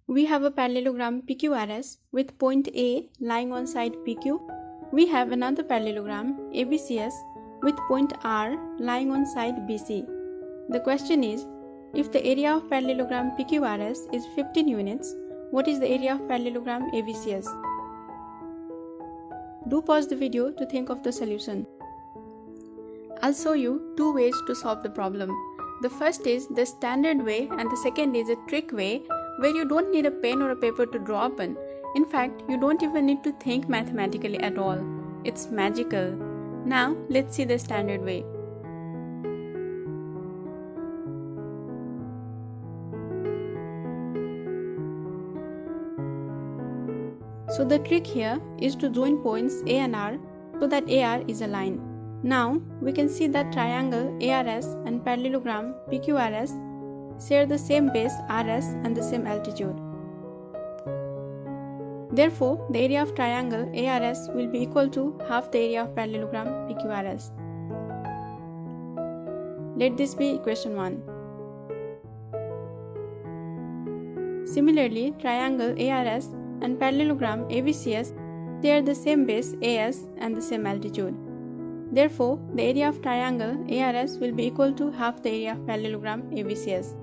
We have a parallelogram PQRS with point A lying on side PQ. We have another parallelogram ABCS with point R lying on side BC. The question is, if the area of parallelogram PQRS is 15 units, what is the area of parallelogram ABCS? Do pause the video to think of the solution. I'll show you two ways to solve the problem. The first is the standard way and the second is a trick way where you don't need a pen or a paper to draw upon. In fact, you don't even need to think mathematically at all. It's magical. Now, let's see the standard way. So the trick here is to join points A and R so that AR is a line. Now, we can see that triangle ARS and parallelogram PQRS share the same base RS and the same altitude. Therefore, the area of triangle ARS will be equal to half the area of parallelogram PQRS. Let this be equation 1. Similarly, triangle ARS and parallelogram ABCS share the same base AS and the same altitude. Therefore, the area of triangle ARS will be equal to half the area of parallelogram ABCS.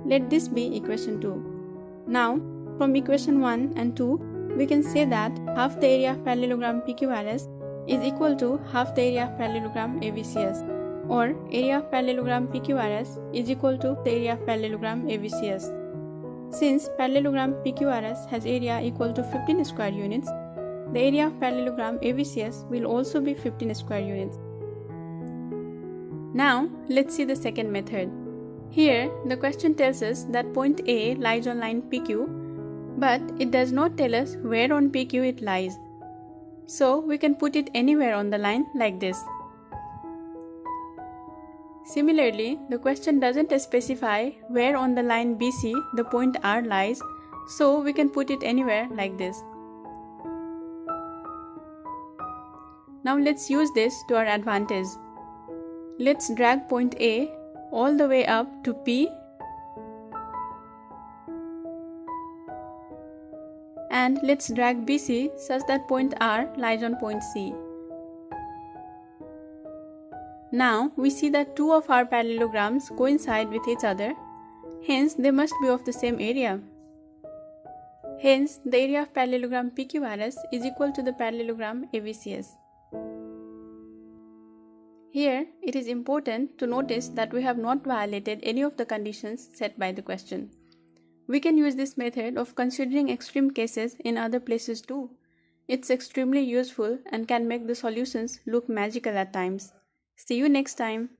Let this be equation 2. Now, from equation 1 and 2, we can say that half the area of parallelogram PQRS is equal to half the area of parallelogram ABCS, or area of parallelogram PQRS is equal to the area of parallelogram ABCS. Since parallelogram PQRS has area equal to 15 square units, the area of parallelogram ABCS will also be 15 square units. Now, let's see the second method. Here, the question tells us that point A lies on line PQ, but it does not tell us where on PQ it lies. So, we can put it anywhere on the line like this. Similarly, the question doesn't specify where on the line BC the point R lies, so we can put it anywhere like this. Now let's use this to our advantage. Let's drag point A all the way up to P and let's drag BC such that point R lies on point C. Now we see that two of our parallelograms coincide with each other, hence they must be of the same area. Hence the area of parallelogram PQRS is equal to the parallelogram ABCS. Here it is important to notice that we have not violated any of the conditions set by the question. We can use this method of considering extreme cases in other places too. It's extremely useful and can make the solutions look magical at times. See you next time.